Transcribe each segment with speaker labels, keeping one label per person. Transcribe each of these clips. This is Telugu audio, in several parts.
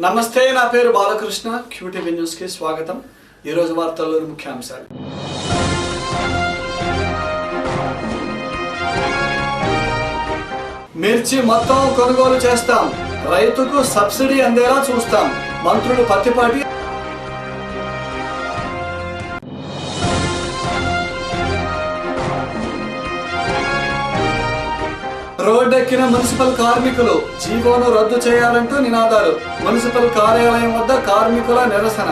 Speaker 1: నమస్తే, నా పేరు బాలకృష్ణ. క్యూటీవీ న్యూస్ కి స్వాగతం. ఈ రోజు వార్తల్లోని ముఖ్యాంశాలు. మిర్చి మొత్తం కొనుగోలు చేస్తాం, రైతుకు సబ్సిడీ అందేలా చూస్తాం. మంత్రులు పత్తిపాటి. రోడ్డెక్కిన మున్సిపల్ కార్మికులు జీవోను రద్దు చేయాలంటూ నినాదాలు. మున్సిపల్ కార్యాలయం వద్ద కార్మికుల నిరసన.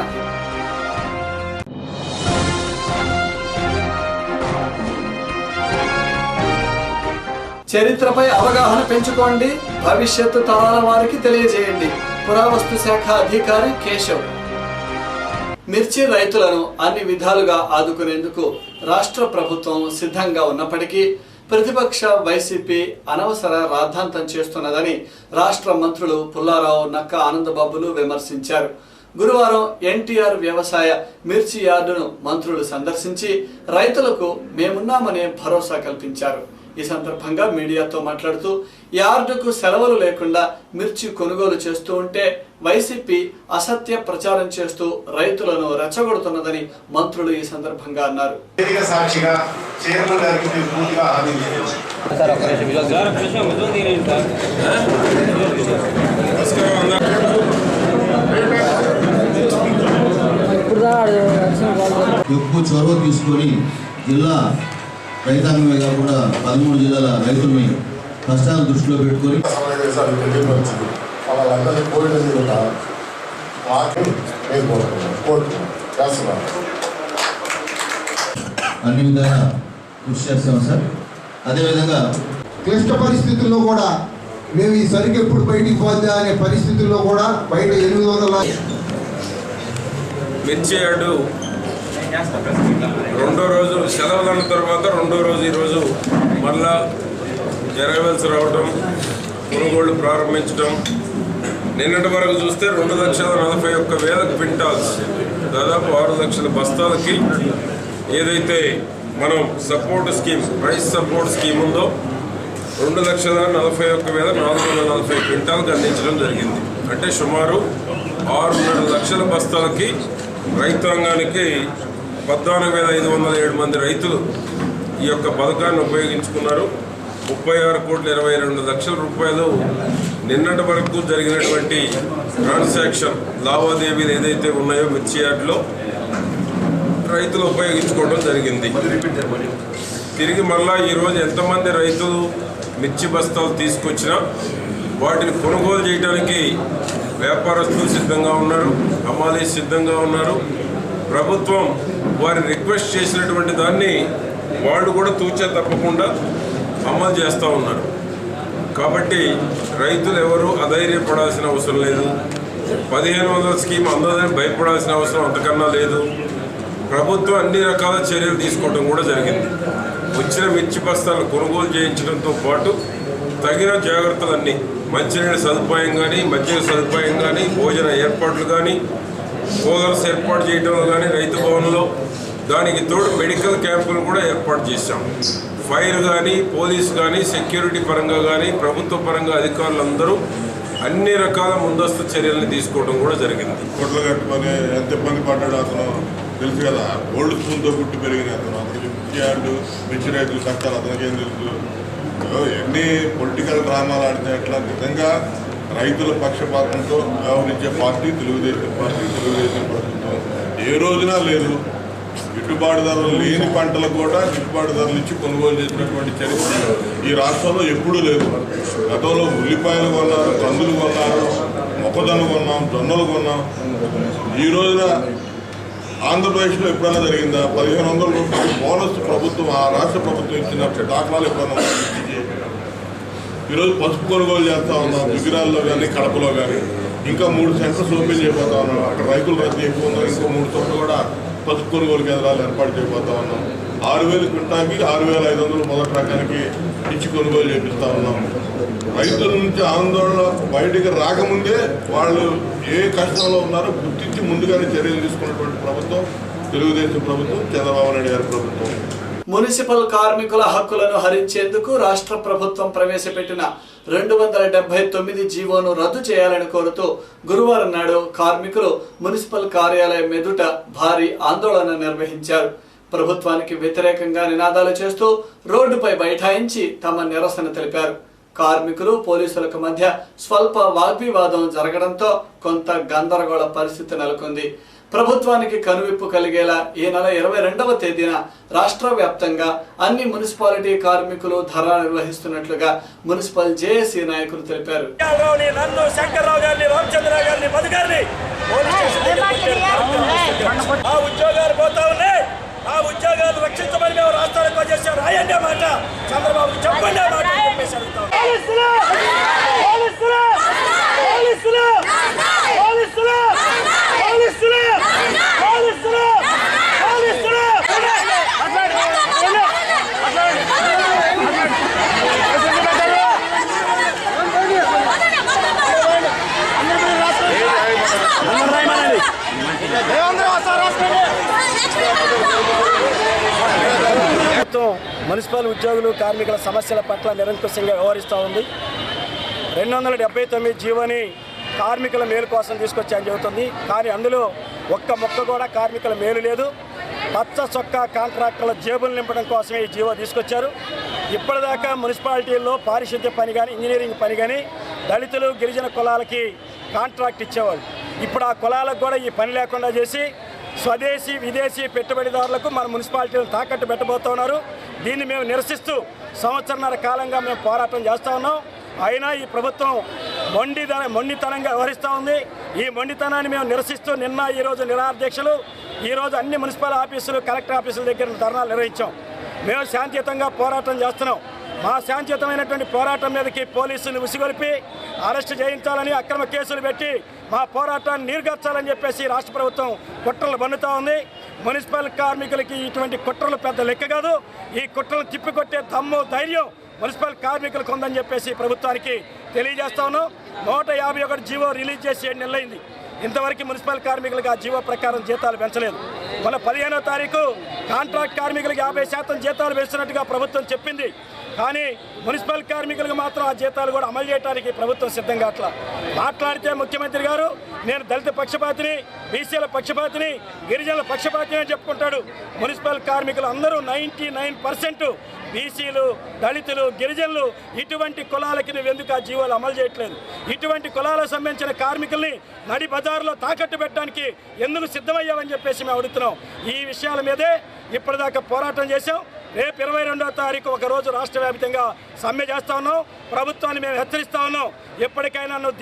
Speaker 1: చరిత్రపై అవగాహన పెంచుకోండి, భవిష్యత్తు తరాల వారికి తెలియజేయండి. పురావస్తు శాఖ అధికారి కేశవ్. మిర్చి రైతులను అన్ని విధాలుగా ఆదుకునేందుకు రాష్ట్ర ప్రభుత్వం సిద్ధంగా ఉన్నప్పటికీ ప్రతిపక్ష వైసీపీ అనవసర రాద్ధాంతం చేస్తున్నదని రాష్ట్ర మంత్రులు పుల్లారావు, నక్కా ఆనందబాబులు విమర్శించారు. గురువారం ఎన్టీఆర్ వ్యవసాయ మిర్చి యార్డును మంత్రులు సందర్శించి రైతులకు మేమున్నామనే భరోసా కల్పించారు. ఈ సందర్భంగా మీడియాతో మాట్లాడుతూ యార్డుకు సెలవులు లేకుండా మిర్చి కొనుగోలు చేస్తూ ఉంటే వైసీపీ అసత్య ప్రచారం చేస్తూ రైతులను రెచ్చగొడుతున్నదని మంత్రులు ఈ సందర్భంగా అన్నారు.
Speaker 2: ఎక్కువ చొరవ తీసుకొని జిల్లా రైతాంగమే కాకుండా 13 జిల్లాల రైతుల్ని కష్టాలను దృష్టిలో పెట్టుకొని అన్ని విధాలా కృషి చేస్తాం సార్. అదేవిధంగా
Speaker 3: క్లిష్ట పరిస్థితుల్లో కూడా మేము ఈ సరికి ఎప్పుడు బయటికి పోద్దా అనే పరిస్థితుల్లో కూడా బయట 800
Speaker 4: మిర్చి యార్డు రెండో రోజు సెలవుల తర్వాత రెండో రోజు ఈరోజు మళ్ళా జరగవలసి రావటం, కొనుగోళ్లు ప్రారంభించడం. నిన్నటి వరకు చూస్తే 2,41,000 క్వింటాల్స్, దాదాపు 6 లక్షల బస్తాలకి ఏదైతే మనం support scheme, price support scheme ఉందో 2,41,440 క్వింటాల్కి అందించడం జరిగింది. అంటే సుమారు 6.5 లక్షల బస్తాలకి రైతాంగానికి 14,507 మంది రైతులు ఈ యొక్క పథకాన్ని ఉపయోగించుకున్నారు. 36,22 లక్షల నిన్నటి వరకు జరిగినటువంటి ట్రాన్సాక్షన్ లావాదేవీలు ఏదైతే ఉన్నాయో మిర్చి యార్డులో రైతులు ఉపయోగించుకోవడం జరిగింది. తిరిగి మళ్ళా ఈరోజు ఎంతమంది రైతులు మిర్చి బస్తాలు తీసుకొచ్చినా వాటిని కొనుగోలు చేయడానికి వ్యాపారస్తులు సిద్ధంగా ఉన్నారు, హమాలీ సిద్ధంగా ఉన్నారు. ప్రభుత్వం వారి రిక్వెస్ట్ చేసినటువంటి దాన్ని వాళ్ళు కూడా తూచా తప్పకుండా అమలు చేస్తూ ఉన్నారు. కాబట్టి రైతులు ఎవరు అధైర్యపడాల్సిన అవసరం లేదు. 1,500 స్కీమ్ అందదని భయపడాల్సిన అవసరం అంతకన్నా లేదు. ప్రభుత్వం అన్ని రకాల చర్యలు తీసుకోవడం కూడా జరిగింది. వచ్చిన మిర్చి బస్తాలను కొనుగోలు చేయించడంతో పాటు తగిన జాగ్రత్తలన్నీ, మంచినీళ్ళ సదుపాయం కానీ, మద్యం సదుపాయం కానీ, భోజన ఏర్పాట్లు కానీ, కూలర్స్ ఏర్పాటు చేయడంలో కానీ రైతు భవన్లో, దానికి తోడు మెడికల్ క్యాంపులు కూడా ఏర్పాటు చేశాం. ఫైర్ కానీ, పోలీసు కానీ, సెక్యూరిటీ పరంగా కానీ, ప్రభుత్వ పరంగా అధికారులందరూ అన్ని రకాల ముందస్తు చర్యలను తీసుకోవడం కూడా జరిగింది.
Speaker 5: కొట్లు కట్టుకొని ఎంత ఇబ్బంది పడ్డాడు అతను తెలుసు కదా. ఓల్డ్ స్కూల్తో పుట్టి పెరిగిన అతనికి మిర్చి యార్డు, మిర్చి రైతులు కష్టాలు అతనికి ఏం తెలుసు. ఎన్ని పొలిటికల్ డ్రామాలు ఆడితే ఎట్లా. నిజంగా రైతుల పక్షపాతంతో వ్యవహరించే పార్టీ తెలుగుదేశం పార్టీ. తెలుగుదేశం ప్రభుత్వం ఏ రోజున లేదు. గిట్టుబాటు ధరలు లేని పంటలు కూడా గిట్టుబాటు ధరలు ఇచ్చి కొనుగోలు చేసినటువంటి చరిత్ర ఈ రాష్ట్రంలో ఎప్పుడూ లేదు. గతంలో ఉల్లిపాయలు కొన్నారు, కందులు కొన్నారు, మొక్కజొన్న కొన్నాం, జొన్నలు కొన్నాం. ఈ రోజున ఆంధ్రప్రదేశ్లో ఎప్పుడైనా జరిగిందా? 1,500 రూపాయలు బోనస్ ప్రభుత్వం, ఆ రాష్ట్ర ప్రభుత్వం ఇచ్చిన దాఖలాలు ఎప్పుడైనా ఈరోజు పసుపు కొనుగోలు చేస్తూ ఉన్నాం. దుగ్గిరాల్లో కానీ, కడపలో కానీ. ఇంకా 3 సెంటర్స్ ఓపెన్ చేయబోతా ఉన్నాం. అక్కడ రైతుల రద్దీ ఎక్కువ ఉందో ఇంకో 3 చోట్ల కూడా పసుపు కొనుగోలు కేంద్రాలు ఏర్పాటు చేయబోతా ఉన్నాం. 6,000 క్వింటాల్కి 6,500 మొదటి రకానికి ఇచ్చి కొనుగోలు చేపిస్తూ ఉన్నాం. రైతుల నుంచి ఆందోళన బయటికి రాకముందే వాళ్ళు ఏ కష్టంలో ఉన్నారో గుర్తించి ముందుగానే చర్యలు తీసుకున్నటువంటి ప్రభుత్వం తెలుగుదేశం ప్రభుత్వం, చంద్రబాబు నాయుడు గారి ప్రభుత్వం.
Speaker 1: మున్సిపల్ కార్మికుల హక్కులను హరించేందుకు రాష్ట్ర ప్రభుత్వం ప్రవేశపెట్టిన 279 జీవోను రద్దు చేయాలని కోరుతూ గురువారం నాడు కార్మికులు మున్సిపల్ కార్యాలయం ఎదుట భారీ ఆందోళన నిర్వహించారు. ప్రభుత్వానికి వ్యతిరేకంగా నినాదాలు చేస్తూ రోడ్డుపై బైఠాయించి తమ నిరసన తెలిపారు. కార్మికులు పోలీసులకు మధ్య స్వల్ప వాగ్వివాదం జరగడంతో కొంత గందరగోళ పరిస్థితి నెలకొంది. ప్రభుత్వానికి కనువిప్పు కలిగేలా ఈ నెల 22వ తేదీన రాష్ట్ర వ్యాప్తంగా అన్ని మున్సిపాలిటీ కార్మికులు ధర్నా నిర్వహిస్తున్నట్లుగా మున్సిపల్ జేఏసీ నాయకులు తెలిపారు.
Speaker 6: ఆ ఉద్యోగాలు రక్షించమని మేము రాష్ట్రానికి వచ్చేసాం. రాయండి మాట, చంద్రబాబు చెప్పండి మాట చెప్పేసి అడుగుతాం. మున్సిపల్ ఉద్యోగులు కార్మికుల సమస్యల పట్ల నిరంకుశంగా వ్యవహరిస్తూ ఉంది. 279 జీవోని కార్మికుల మేలు కోసం తీసుకొచ్చాయని చెబుతుంది. కానీ అందులో ఒక్క మొక్క కూడా కార్మికుల మేలు లేదు. పచ్చ చొక్కా కాంట్రాక్టర్ల జేబులు నింపడం కోసమే ఈ జీవో తీసుకొచ్చారు. ఇప్పటిదాకా మున్సిపాలిటీల్లో పారిశుద్ధ్య పని కానీ ఇంజనీరింగ్ పని కానీ దళితులు గిరిజన కులాలకి కాంట్రాక్ట్ ఇచ్చేవాళ్ళు. ఇప్పుడు ఆ కులాలకు కూడా ఈ పని లేకుండా చేసి స్వదేశీ విదేశీ పెట్టుబడిదారులకు మన మున్సిపాలిటీలను తాకట్టు పెట్టబోతున్నారు. దీన్ని మేము నిరసిస్తూ సంవత్సరన్నర కాలంగా మేము పోరాటం చేస్తూ ఉన్నాం. అయినా ఈ ప్రభుత్వం మొండితనంగా వ్యవహరిస్తూ ఉంది. ఈ మొండితనాన్ని మేము నిరసిస్తూ నిన్న ఈరోజు నిరాధ్యక్షులు ఈరోజు అన్ని మున్సిపల్ ఆఫీసులు కలెక్టర్ ఆఫీసుల దగ్గర ధర్నాలు నిర్వహించాం. మేము శాంతియుతంగా పోరాటం చేస్తున్నాం. మా శాంతియుతమైనటువంటి పోరాటం మీదకి పోలీసులు ఉసిగొలిపి అరెస్టు చేయించాలని అక్రమ కేసులు పెట్టి మా పోరాటాన్ని నీరుగార్చాలని చెప్పేసి రాష్ట్ర ప్రభుత్వం కుట్రలు బన్నుతూ ఉంది. మున్సిపల్ కార్మికులకి ఇటువంటి కుట్రలు పెద్ద లెక్క కాదు. ఈ కుట్రలు తిప్పికొట్టే దమ్ము ధైర్యం మున్సిపల్ కార్మికులకు ఉందని చెప్పేసి ప్రభుత్వానికి తెలియజేస్తా ఉన్నాం. 151 జీవో రిలీజ్ చేసి 7 నెలలైంది. ఇంతవరకు మున్సిపల్ కార్మికులకు ఆ జీవో ప్రకారం జీతాలు పెంచలేదు. మన 15వ తారీఖు కాంట్రాక్ట్ కార్మికులకు 50% జీతాలు పెంచినట్టుగా ప్రభుత్వం చెప్పింది. కానీ మున్సిపల్ కార్మికులకు మాత్రం ఆ జీతాలు కూడా అమలు చేయడానికి ప్రభుత్వం సిద్ధంగా అట్లా మాట్లాడితే ముఖ్యమంత్రి గారు నేను దళిత పక్షపాతిని, బీసీల పక్షపాతిని, గిరిజనుల పక్షపాతిని అని చెప్పుకుంటాడు. మున్సిపల్ కార్మికులు అందరూ 99% బీసీలు, దళితులు, గిరిజనులు ఇటువంటి కులాలకి నువ్వు ఎందుకు ఆ జీవోలు అమలు చేయట్లేదు? ఇటువంటి కులాలకు సంబంధించిన కార్మికుల్ని నడి బజార్లో తాకట్టు పెట్టడానికి ఎందుకు సిద్ధమయ్యామని చెప్పేసి మేము అడుగుతున్నాం. ఈ విషయాల మీదే ఇప్పటిదాకా పోరాటం చేశాం. రేపు 22వ తారీఖు ఒకరోజు రాష్ట్ర వ్యాప్తంగా సమ్మె చేస్తా ఉన్నాం. ప్రభుత్వాన్ని మేము హెచ్చరిస్తా ఉన్నాం. ఎప్పటికైనా నువ్వు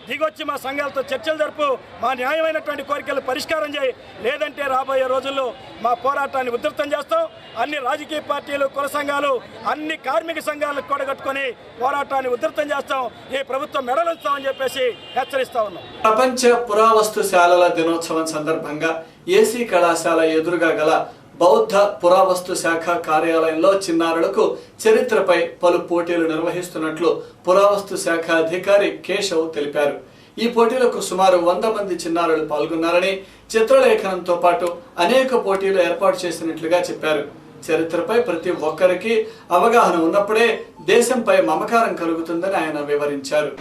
Speaker 6: దిగొచ్చి మా సంఘాలతో చర్చలు జరుపు, మా న్యాయమైనటువంటి కోరికలు పరిష్కారం చేయి. లేదంటే రాబోయే రోజుల్లో మా పోరాటాన్ని ఉధృతం చేస్తాం. అన్ని రాజకీయ పార్టీలు, కుల సంఘాలు, అన్ని కార్మిక సంఘాలకు కూడగట్టుకొని పోరాటాన్ని ఉధృతం చేస్తాం. ఈ ప్రభుత్వం మెడలుస్తామని చెప్పేసి హెచ్చరిస్తా ఉన్నాం.
Speaker 1: ప్రపంచ పురావస్తుశాలల దినోత్సవం సందర్భంగా ఏసీ కళాశాల ఎదురుగా గల బౌద్ధ పురావస్తు శాఖ కార్యాలయంలో చిన్నారులకు చరిత్రపై పలు పోటీలు నిర్వహిస్తున్నట్లు పురావస్తు శాఖ అధికారి కేశవ్ తెలిపారు. ఈ పోటీలకు సుమారు 100 మంది చిన్నారులు పాల్గొన్నారని, చిత్రలేఖనంతో పాటు అనేక పోటీలు ఏర్పాటు చేసినట్లుగా చెప్పారు. చరిత్రపై ప్రతి ఒక్కరికి అవగాహన ఉన్నప్పుడే దేశంపై మమకారం కలుగుతుందని ఆయన వివరించారు.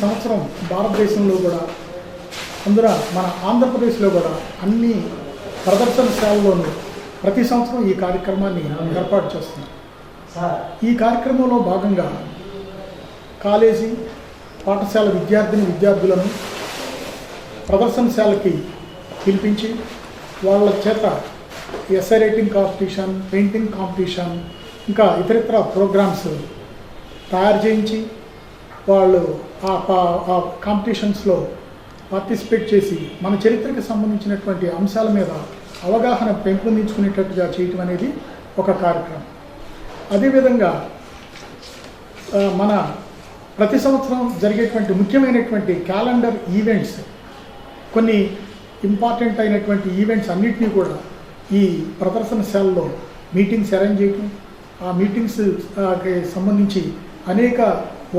Speaker 7: సంవత్సరం భారతదేశంలో కూడా అందులో మన ఆంధ్రప్రదేశ్లో కూడా అన్ని ప్రదర్శనశాలలోనూ ప్రతి సంవత్సరం ఈ కార్యక్రమాన్ని ఏర్పాటు చేస్తున్నాం. ఈ కార్యక్రమంలో భాగంగా కాలేజీ పాఠశాల విద్యార్థులను ప్రదర్శనశాలకి పిలిపించి వాళ్ళ చేత essay writing competition, painting competition, ఇంకా ఇతరితర ప్రోగ్రామ్స్ తయారు చేయించి వాళ్ళు ఆ కాంపిటీషన్స్లో పార్టిసిపేట్ చేసి మన చరిత్రకు సంబంధించినటువంటి అంశాల మీద అవగాహన పెంపొందించుకునేటట్టుగా చేయటం అనేది ఒక కార్యక్రమం. అదేవిధంగా మన ప్రతి సంవత్సరం జరిగేటువంటి ముఖ్యమైనటువంటి క్యాలెండర్ ఈవెంట్స్, కొన్ని ఇంపార్టెంట్ అయినటువంటి ఈవెంట్స్ అన్నింటినీ కూడా ఈ ప్రదర్శనశాలలో మీటింగ్స్ అరేంజ్ చేయటం, ఆ మీటింగ్స్కి సంబంధించి అనేక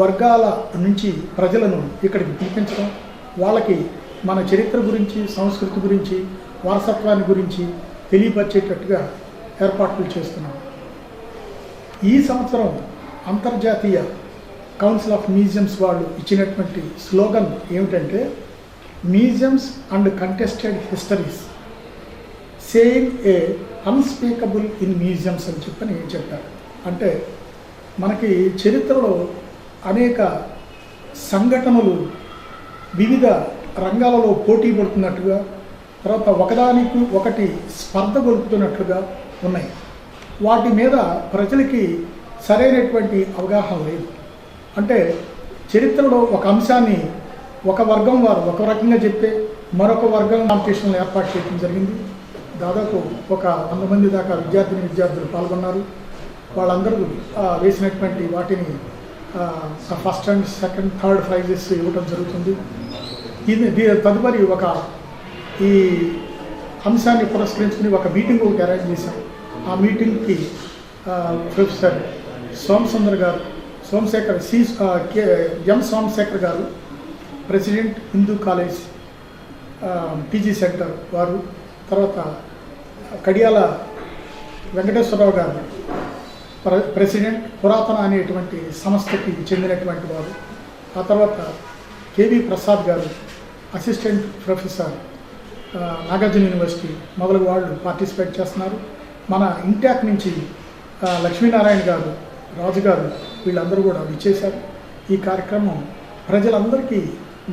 Speaker 7: వర్గాల నుంచి ప్రజలను ఇక్కడికి పిలిపించడం, వాళ్ళకి మన చరిత్ర గురించి, సంస్కృతి గురించి, వారసత్వాన్ని గురించి తెలియపరిచేటట్టుగా ఏర్పాట్లు చేస్తున్నాం. ఈ సంవత్సరం అంతర్జాతీయ కౌన్సిల్ ఆఫ్ మ్యూజియంస్ వాళ్ళు ఇచ్చినటువంటి స్లోగన్ ఏమిటంటే museums and contested histories saying A unspeakable in museums అని చెప్పారు. అంటే మనకి చరిత్రలో అనేక సంఘటనలు వివిధ రంగాలలో పోటీ పడుతున్నట్టుగా, తర్వాత ఒకదానికి ఒకటి స్పర్ధ గొలుపుతున్నట్లుగా ఉన్నాయి. వాటి మీద ప్రజలకి సరైనటువంటి అవగాహన లేదు. అంటే చరిత్రలో ఒక అంశాన్ని ఒక వర్గం వారు ఒక రకంగా చెప్తే మరొక వర్గం కాంపిటీషన్లు ఏర్పాటు చేయడం జరిగింది. దాదాపు ఒక 100 మంది దాకా విద్యార్థులు పాల్గొన్నారు. వాళ్ళందరూ వేసినటువంటి వాటిని first and second, third prices ఇవ్వడం జరుగుతుంది. తదుపరి ఈ అంశాన్ని పురస్కరించుకుని ఒక మీటింగ్ ఒకటి అరేంజ్ చేశాం. ఆ మీటింగ్కి ప్రొఫెసర్ ఎం సోమశేఖర్ గారు, president Hindu college PG centre వారు, తర్వాత కడియాల వెంకటేశ్వరరావు గారు, ప్రెసిడెంట్ పురాతన అనేటువంటి సంస్థకి చెందినటువంటి వారు, ఆ తర్వాత కేవి ప్రసాద్ గారు, అసిస్టెంట్ ప్రొఫెసర్ నాగార్జున యూనివర్సిటీ మొదలగు వాళ్ళు పార్టిసిపేట్ చేస్తున్నారు. మన ఇంటాక్ నుంచి లక్ష్మీనారాయణ గారు, రాజు గారు, వీళ్ళందరూ కూడా విచ్చేశారు. ఈ కార్యక్రమం ప్రజలందరికీ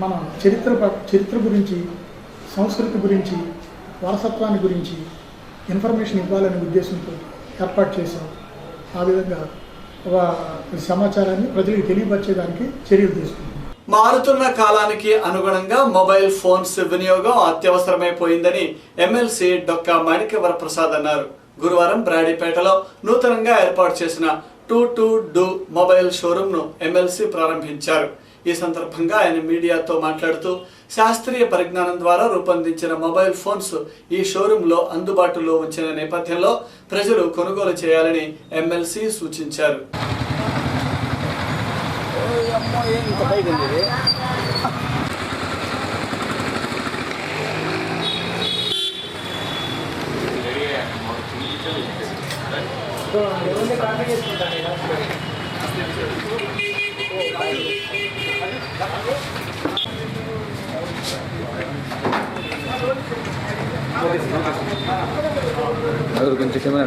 Speaker 7: మన చరిత్ర గురించి, సంస్కృతి గురించి, వారసత్వాన్ని గురించి ఇన్ఫర్మేషన్ ఇవ్వాలనే ఉద్దేశంతో ఏర్పాటు చేశాం. ఆ విధంగా సమాచారాన్ని ప్రజలకు తెలియపరిచేదానికి చర్యలు తీసుకుంటాం.
Speaker 1: మారుతున్న కాలానికి అనుగుణంగా మొబైల్ ఫోన్స్ వినియోగం అత్యవసరమైపోయిందని ఎమ్మెల్సీ డొక్కా మాణిక్య ప్రసాద్ అన్నారు. గురువారం బ్రాడీపేటలో నూతనంగా ఏర్పాటు చేసిన 2 మొబైల్ షోరూమ్ను ఎమ్మెల్సీ ప్రారంభించారు. ఈ సందర్భంగా ఆయన మీడియాతో మాట్లాడుతూ శాస్త్రీయ పరిజ్ఞానం ద్వారా రూపొందించిన మొబైల్ ఫోన్స్ ఈ షోరూంలో అందుబాటులో ఉంచిన నేపథ్యంలో ప్రజలు కొనుగోలు చేయాలని ఎమ్మెల్సీ సూచించారు.
Speaker 8: కొంచెం కెమెరా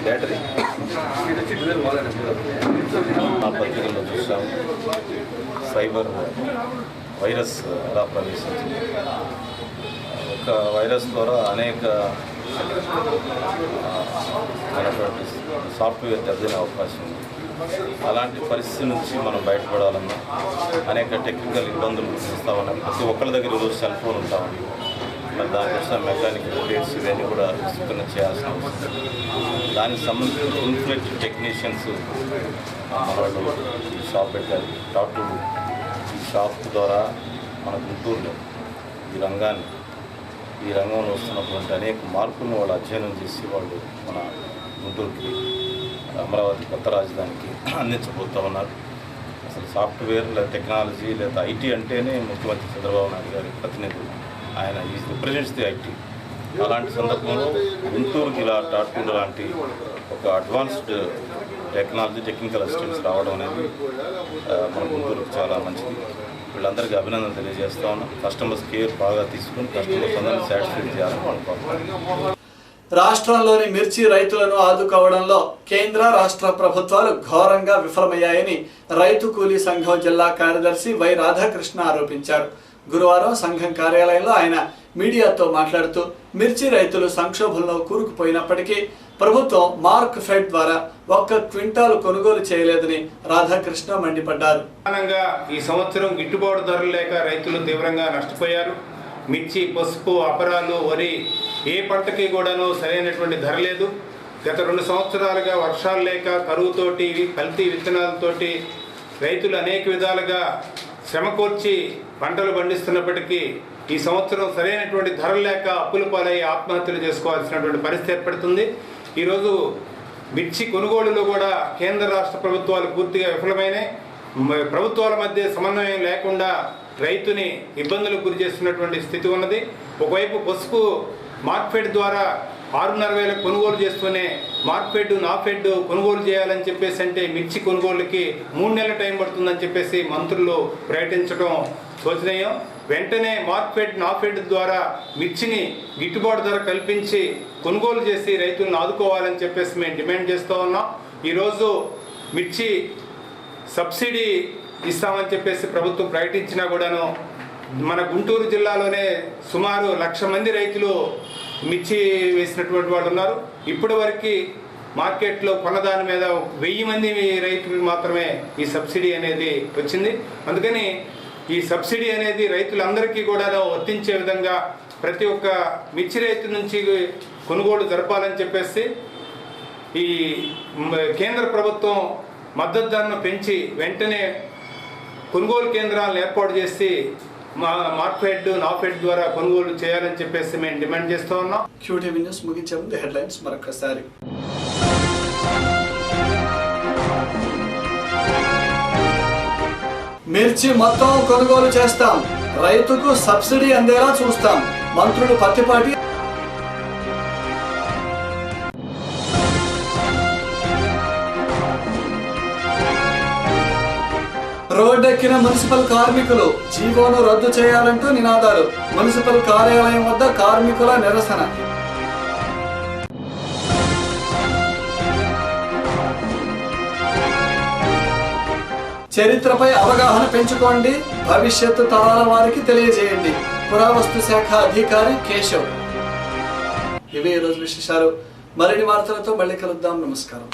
Speaker 9: బ్యాటరీ మా పత్రికల్లో చూసాం. సైబర్ వైరస్ ఎలా ప్రవేశించింది, ఒక వైరస్ ద్వారా అనేక సాఫ్ట్వేర్ దెబ్బతినే అవకాశం ఉంది. అలాంటి పరిస్థితి నుంచి మనం బయటపడాలన్నా అనేక టెక్నికల్ ఇబ్బందులు చూస్తూ ఉన్నాం. ప్రతి ఒక్కరి దగ్గర ఈరోజు సెల్ ఫోన్ ఉంటా ఉంది. మరి దానికోసం మెకానికల్ రిపేర్స్ ఇవన్నీ కూడా విస్తృతంగా చేయాల్సిన అవసరం. దానికి సంబంధించిన ఇన్ఫ్లెక్ట్ టెక్నీషియన్స్ వాళ్ళు షాప్ పెట్టారు. ఈ షాప్ ద్వారా మన గుంటూరులో ఈ రంగంలో వస్తున్నటువంటి అనేక మార్పులను వాళ్ళు అధ్యయనం చేసి వాళ్ళు మన గుంటూరుకి, అమరావతి కొత్త రాజధానికి అందించబోతూ ఉన్నారు. అసలు సాఫ్ట్వేర్ లేదా టెక్నాలజీ లేదా ఐటీ అంటేనే ముఖ్యమంత్రి చంద్రబాబు నాయుడు గారి ప్రతినిధి, ఆయన ఈజ్ రిప్రజెంట్స్ ది ఐటీ. అలాంటి సందర్భంలో గుంటూరుకి ఇలా టాట్కుండ లాంటి ఒక అడ్వాన్స్డ్ టెక్నాలజీ టెక్నికల్ అసిస్టెంట్స్ రావడం అనేది మన గుంటూరుకి చాలా మంచిది. వీళ్ళందరికీ అభినందనలు తెలియజేస్తా ఉన్నాం. కస్టమర్స్ కేర్ బాగా తీసుకుని కస్టమర్స్ అందరినీ సాటిస్ఫై చేయాలని అనుకుంటున్నాం.
Speaker 1: రాష్ట్రంలోని మిర్చి రైతులను ఆదుకోవడంలో కేంద్ర రాష్ట్ర ప్రభుత్వాలు ఘోరంగా విఫలమయ్యాయని రైతు కూలీ సంఘం జిల్లా కార్యదర్శి వై రాధాకృష్ణ ఆరోపించారు. గురువారం సంఘం కార్యాలయంలో ఆయన మీడియాతో మాట్లాడుతూ మిర్చి రైతులు సంక్షోభంలో కూరుకుపోయినప్పటికీ ప్రభుత్వం మార్క్ ఫెడ్ ద్వారా 1 క్వింటాలు కొనుగోలు చేయలేదని రాధాకృష్ణ మండిపడ్డారు.
Speaker 8: ప్రధానంగా ఈ సంవత్సరం గిట్టుబాటు ధరలు లేక రైతులు తీవ్రంగా నష్టపోయారు. మిర్చి, పసుపు, అపరాలు, వరి ఏ పంటకి కూడాను సరైనటువంటి ధర లేదు. గత 2 సంవత్సరాలుగా వర్షాలు లేక కరువుతోటి కల్తీ విత్తనాలతోటి రైతులు అనేక విధాలుగా శ్రమకూర్చి పంటలు పండిస్తున్నప్పటికీ ఈ సంవత్సరం సరైనటువంటి ధరలు లేక అప్పుల పాలై ఆత్మహత్యలు చేసుకోవాల్సినటువంటి పరిస్థితి ఏర్పడుతుంది. ఈరోజు మిర్చి కొనుగోలులో కూడా కేంద్ర రాష్ట్ర ప్రభుత్వాలు పూర్తిగా విఫలమైనాయి. ప్రభుత్వాల మధ్య సమన్వయం లేకుండా రైతుని ఇబ్బందులకు గురి చేస్తున్నటువంటి స్థితి ఉన్నది. ఒకవైపు పసుపు మార్క్ఫెడ్ ద్వారా 6,500 కొనుగోలు చేస్తూనే మార్క్ఫెడ్, నాఫెడ్ కొనుగోలు చేయాలని చెప్పేసి అంటే మిర్చి కొనుగోలుకి 3 నెలల టైం పడుతుందని చెప్పేసి మంత్రులు ప్రకటించడం శోచనీయం. వెంటనే మార్క్ఫెడ్, నాఫెడ్ ద్వారా మిర్చిని గిట్టుబాటు ధర కల్పించి కొనుగోలు చేసి రైతులను ఆదుకోవాలని చెప్పేసి మేము డిమాండ్ చేస్తూ ఉన్నాం. ఈరోజు మిర్చి సబ్సిడీ ఇస్తామని చెప్పేసి ప్రభుత్వం ప్రకటించినా కూడాను మన గుంటూరు జిల్లాలోనే సుమారు 1,00,000 మంది రైతులు మిర్చి వేసినటువంటి వాళ్ళు ఉన్నారు. ఇప్పటి వరకు మార్కెట్లో కొన్నదాని మీద 1000 మంది రైతులు మాత్రమే ఈ సబ్సిడీ అనేది వచ్చింది. అందుకని ఈ సబ్సిడీ అనేది రైతులందరికీ కూడా వర్తించే విధంగా ప్రతి ఒక్క మిర్చి రైతు నుంచి కొనుగోలు జరపాలని చెప్పేసి ఈ కేంద్ర ప్రభుత్వం మద్దతు ధరను పెంచి వెంటనే కొనుగోలు కేంద్రాలను ఏర్పాటు చేసి మార్క్ఫెడ్, నాఫెడ్ ద్వారా కొనుగోలు చేయాలని చెప్పేసి మేము డిమాండ్ చేస్తూ ఉన్నాం.
Speaker 1: QTV న్యూస్ ముగించే ముందు హెడ్లైన్స్ మరొకసారి. మిర్చి మొత్తం కొనుగోలు చేస్తాం, రైతుకు సబ్సిడీ అందేలా చూస్తాం, మంత్రులు పత్తిపాటి. రోడ్డెక్కిన మున్సిపల్ కార్మికులు, జీవోను రద్దు చేయాలంటూ నినాదాలు, మున్సిపల్ కార్యాలయం వద్ద కార్మికుల నిరసన. చరిత్రపై అవగాహన పెంచుకోండి, భవిష్యత్తు తరాల వారికి తెలియజేయండి. పురావస్తు శాఖ అధికారి కేశవ్. ఇవే ఈరోజు విశేషాలు. మరిన్ని వార్తలతో మళ్ళీ కలుద్దాం. నమస్కారం.